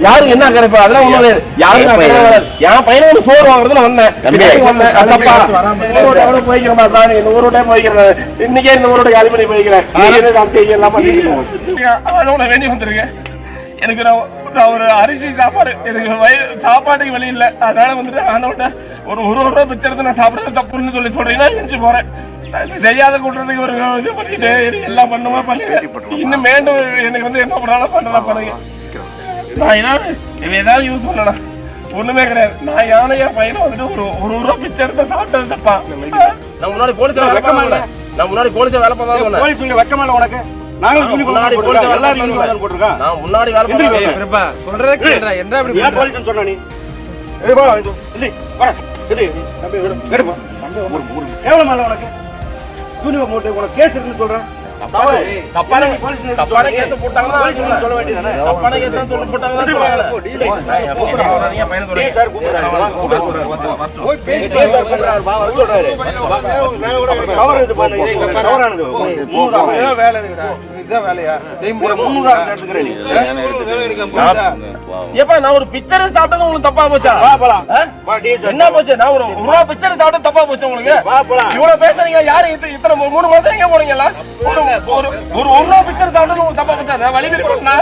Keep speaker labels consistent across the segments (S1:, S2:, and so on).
S1: யாரு என்ன கிடைப்பா அதெல்லாம் ஒண்ணு யாரும் என் பையனுக்கு சோறு வாங்குறதுல வந்தேன் போய்க்கிறேன் சாமி இந்த ஊரோட போய்க்கிறேன் இன்னைக்கே இந்த ஊரோட காலி பண்ணி போய்க்கிறேன் எல்லாம் பண்ணிக்கிறேன் வேண்டி வந்திருக்கேன் எனக்கு நான் ஒரு அரிசி சாப்பாடு எனக்கு சாப்பாட்டுக்கு வழி இல்லை அதனால வந்துட்டு ஆனோட ஒரு ரூபா பிச்சை எடுத்து நான் சாப்பிட்றது தப்புன்னு சொல்றீங்கன்னா செஞ்சு போறேன் செய்யாத கூட்டுறதுக்கு ஒரு இது பண்ணிட்டு எனக்கு எல்லாம் பண்ணுமா பண்ணுங்க இன்னும் மீண்டும் எனக்கு வந்து என்ன பண்ணாலும் பண்ணுங்க நான் ஏதாவது யூஸ் பண்ணலாம் ஒண்ணுமே கிடையாது நான் யானையா பையனை வந்துட்டு ஒரு ரூபா பிச்சை எடுத்து சாப்பிட்டது தப்பா நான் முன்னாடி போலீஸ் வெக்கமா இல்ல நான் முன்னாடி போலீஸ் வேலை பார்த்தா போலீஸ் வெக்கமா இல்ல உனக்கு முன்னாடி வேலை சொல்றதே கேக்குறா என்ன அப்படி போலீஸ் சொன்னா நீ எவ்வளவு மேல உனக்கு யூனிஃபார்ம் போட்டு உனக்கு கேஸ் இருக்குன்னு சொல்றேன் தப்பான கேஸ் போட்டாங்கன்னா சொல்ல வேண்டியதானே தப்பான கேஸ் சொல்ல போட்டாங்கன்னா நான் ஒரு பிச்சரை சாப்பிட்டது உங்களுக்கு தப்பா போச்சா என்ன போச்சு நான் ஒரு ரூபா பிச்சரை சாப்பிட்டது தப்பா போச்சு உங்களுக்கு இவ்வளவு பேசுறீங்க யாரு இத்தனை 3 மாசம் எங்க போனீங்களா ஒரு ரூபா பிச்சர் சாப்பிட்டு தப்பா பச்சாத வலி போட்டா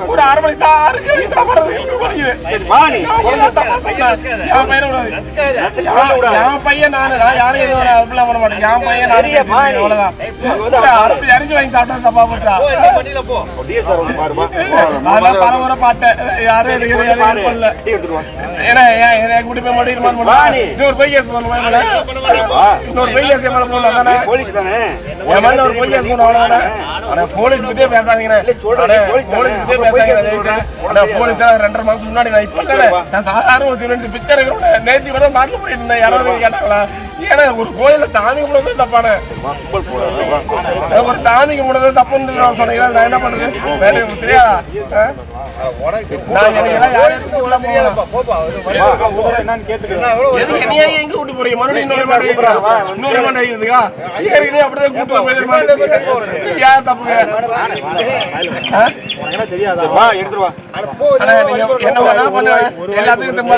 S1: ஒரு 6 மணி சாப்பாடு என் பையன் நான் யாரும் எதுவும் பண்ண மாட்டேன் என் பையன் அவ்வளவுதான் அரிஞ்சு வாங்கி சாப்பிட்டா தப்பா போச்சா அதெல்லாம் பரவர பாட்டேன் யாரும் பண்ணல ஏன்னா கூட்டி போய் மாட்டேன் இன்னொரு பையன் இன்னொரு பையன் போலீஸ் தானே போலீஸ் பத்தியே பேசாதீங்க போலீஸ் 2.5 மாசம் முன்னாடி நான் சாதாரண ஒரு பிக்சர் நேற்று வர மாட்டில் போயிட்டு இருந்தேன் யாராவது கேட்டாங்களா ஏன்னா ஒரு கோயில சாமி கும்பிடுறது தப்பான ஒரு சாமி கும்பிடுறது தப்புன்னு சொன்னீங்க நான் என்ன பண்றது வேற தெரியாதா எங்க கூட்டு போறீங்க மறுபடியும் அப்படிதான் கூட்டு யார் தப்புங்க எல்லாத்துக்கும்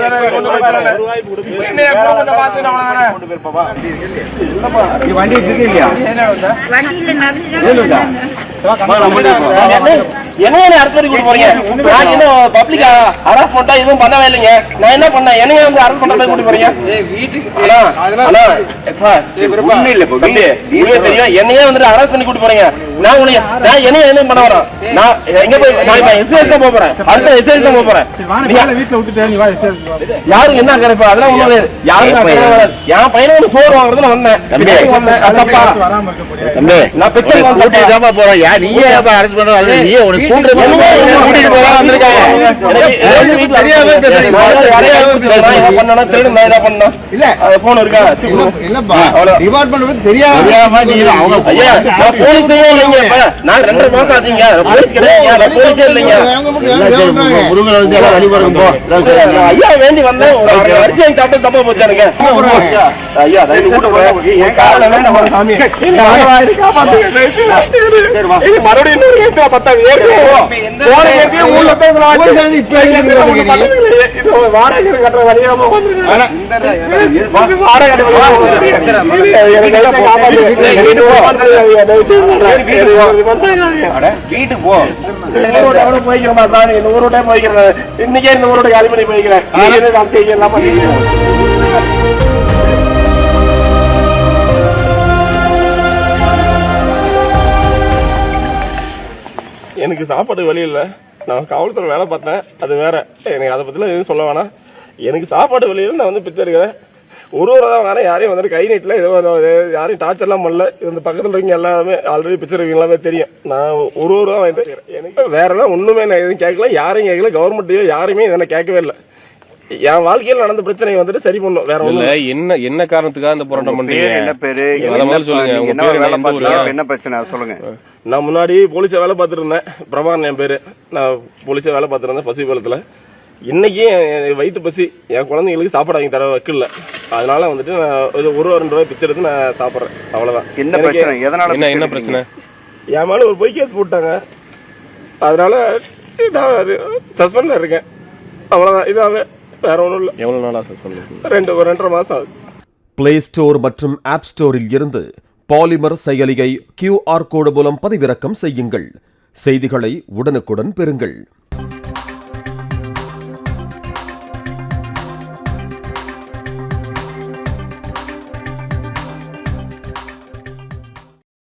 S1: வண்டி இருக்கு இல்லையா என்ன அரசு கூட்டு போறீங்க நான் என்ன பப்ளிக் ஹராஸ்மெண்டா எதுவும் பண்ணவே இல்லைங்க நான் என்ன பண்ணேன் என்னைய வந்து அரசு பண்ற மாதிரி கூட்டு போறீங்க தெரியும் என்னையே வந்து அரசு பண்ணி கூட்டு போறீங்க நான் என்னைய என்ன பண்ண வரேன் நான் எங்க போய் எஸ்ஐஸ் தான் போறேன் அடுத்த எஸ்ஐஸ் தான் போறேன் வீட்டுல விட்டுட்டேன் யாரும் என்ன கிடைப்பா அதெல்லாம் ஒண்ணு யாரும் என் பையனுக்கு சோறு வாங்குறதுன்னு வந்தேன் நான் பெற்ற போறேன் யார் நீயே அரசு பண்ற நீயே உனக்கு கூட்டிட்டு போறா வந்திருக்காங்க போன் இருக்கா டிபார்ட்மெண்ட் தெரியாம நான் 2.5 மாசம் ஆச்சுங்க போலீஸ் கிடையாது போலீஸே இல்லைங்க ஐயா வேண்டி வந்தேன் அரிசி சாப்பிட்டு தப்பா போச்சானுங்க ஐயா மறுபடியும் வீட்டுக்கு போ போய்க்கிறேன் சாமி இந்த ஊரோட போய்க்கிறேன் இன்னைக்கே இந்த ஊரோட காலி பண்ணி போய்க்கிறேன் எல்லாம் பண்ணிக்கிறேன் எனக்கு சாப்பாடு வழி இல்லை நான் காவல்துறை வேலை பார்த்தேன் அது வேற எனக்கு அதை பற்றிலாம் எதுவும் சொல்ல வேணாம் எனக்கு சாப்பாடு வழியில் நான் வந்து பிச்சை எடுக்கிறேன் ஒரு தான் வரேன் யாரையும் வந்துட்டு கை நீட்டில் ஏதோ யாரையும் டார்ச்சர்லாம் பண்ணல இந்த பக்கத்தில் இருக்கீங்க எல்லாமே ஆல்ரெடி பிச்சை இருக்கீங்க எல்லாமே தெரியும் நான் ஒரு தான் வாங்கிட்டு எனக்கு வேறெல்லாம் ஒன்றுமே நான் எதுவும் கேட்கல யாரையும் கேட்கல கவர்மெண்ட்டையோ யாருமே இதை கேட்கவே இல்லை என் வாழ்க்கையில் நடந்த பிரச்சனையை வந்துட்டு சரி பண்ணும். வேற
S2: இல்ல என்ன காரணத்துக்காக இந்த போராட்டம் பண்றீங்க?
S3: என்ன பேரு,
S2: அத முதல்ல சொல்லுங்க. உங்க பேரு
S3: வேலை
S2: எந்த ஊரு?
S3: பார்த்தீங்க, என்ன பிரச்சனை சொல்லுங்க.
S1: நான் முன்னாடி போலீஸா வேலை பார்த்துட்டு இருந்தேன். பிரபாகரன் என் பேரு. நான் போலீஸா வேலை பார்த்துட்டு இருந்தேன் பசிபாலத்துல. இன்னைக்கு வயிற்று பசி, என் குழந்தைங்களுக்கு சாப்பாடு வாங்கி தர வைக்கல. அதனால வந்துட்டு நான் ₹1-2 ரூபாய் பிச்சை எடுத்து நான் சாப்பிட்றேன். அவ்வளவுதான்.
S3: என்ன பிரச்சனை, எதனால
S2: என்ன பிரச்சனை?
S1: என் மேல ஒரு பொய் கேஸ் போட்டாங்க. அதனால நான் சஸ்பெண்ட்ல இருக்கேன். அவ்வளவுதான். இதாவே வேற ஒன்றும் இல்லை.
S2: எவ்வளவு நாளா சஸ்பெண்ட்?
S1: 2-2.5 மாசம் ஆகுது.
S4: பிளே ஸ்டோர் மற்றும் ஆப் ஸ்டோரில் இருந்து பாலிமர் செயலியை QR கோடு மூலம் பதிவிறக்கம் செய்யுங்கள். செய்திகளை உடனுக்குடன் பெறுங்கள்.